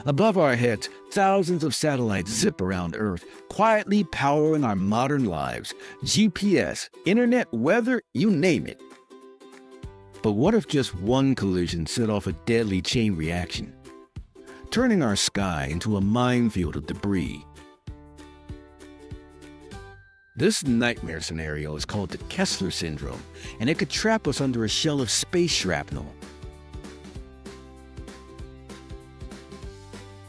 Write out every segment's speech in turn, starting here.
Above our heads, thousands of satellites zip around Earth, quietly powering our modern lives. GPS, internet, weather, you name it. But what if just one collision set off a deadly chain reaction, turning our sky into a minefield of debris? This nightmare scenario is called the Kessler Syndrome, and it could trap us under a shell of space shrapnel.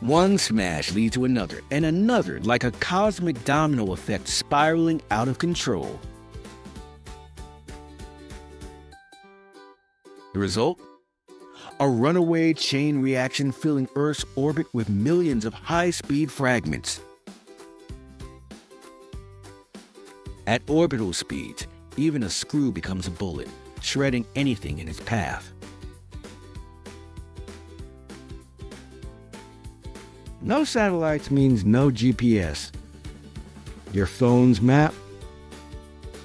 One smash leads to another, and another, like a cosmic domino effect spiraling out of control. The result? A runaway chain reaction filling Earth's orbit with millions of high-speed fragments. At orbital speeds, even a screw becomes a bullet, shredding anything in its path. No satellites means no GPS. Your phone's map?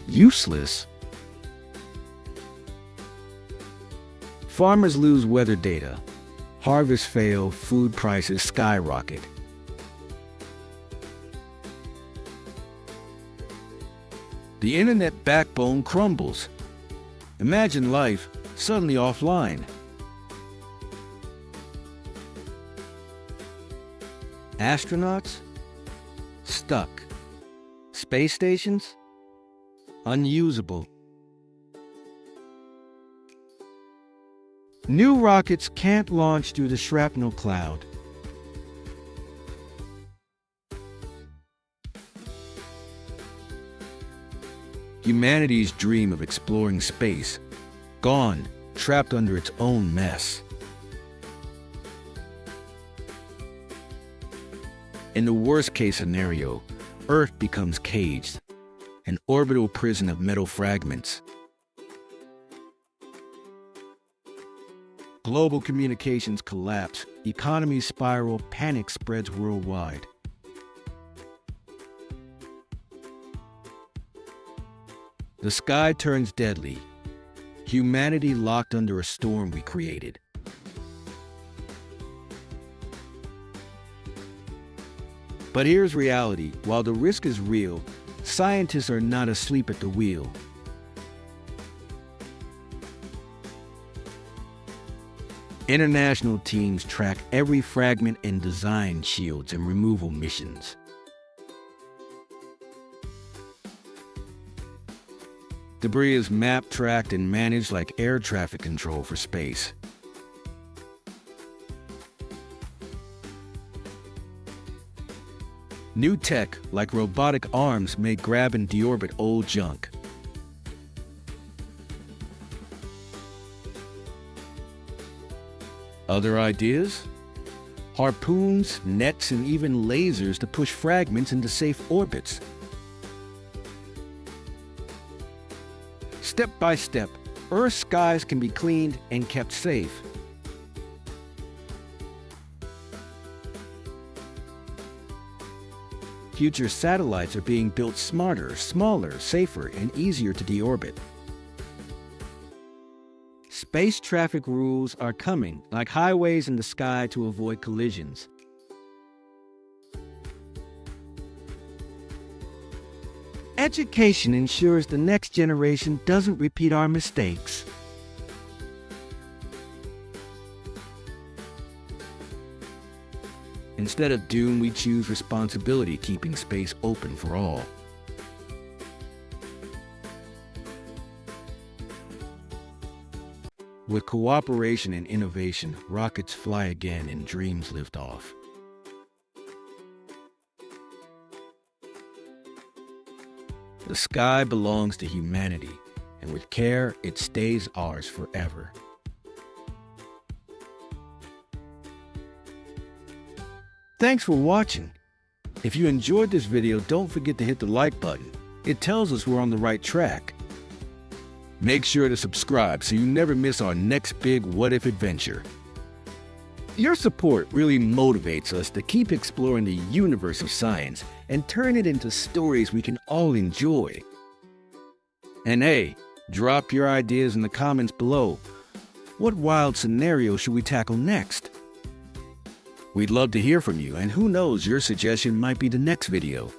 Useless. Farmers lose weather data. Harvests fail, food prices skyrocket. The internet backbone crumbles. Imagine life suddenly offline. Astronauts? Stuck. Space stations? Unusable. New rockets can't launch through the shrapnel cloud. Humanity's dream of exploring space, gone, trapped under its own mess. In the worst-case scenario, Earth becomes caged, an orbital prison of metal fragments. Global communications collapse, economies spiral, panic spreads worldwide. The sky turns deadly, humanity locked under a storm we created. But here's reality. While the risk is real, scientists are not asleep at the wheel. International teams track every fragment and design shields and removal missions. Debris is mapped, tracked, and managed like air traffic control for space. New tech, like robotic arms, may grab and deorbit old junk. Other ideas? Harpoons, nets, and even lasers to push fragments into safe orbits. Step by step, Earth's skies can be cleaned and kept safe. Future satellites are being built smarter, smaller, safer, and easier to deorbit. Space traffic rules are coming, like highways in the sky, to avoid collisions. Education ensures the next generation doesn't repeat our mistakes. Instead of doom, we choose responsibility, keeping space open for all. With cooperation and innovation, rockets fly again and dreams lift off. The sky belongs to humanity, and with care, it stays ours forever. Thanks for watching. If you enjoyed this video, don't forget to hit the like button. It tells us we're on the right track. Make sure to subscribe so you never miss our next big What If adventure. Your support really motivates us to keep exploring the universe of science and turn it into stories we can all enjoy. And hey, drop your ideas in the comments below. What wild scenario should we tackle next? We'd love to hear from you, and who knows, your suggestion might be the next video.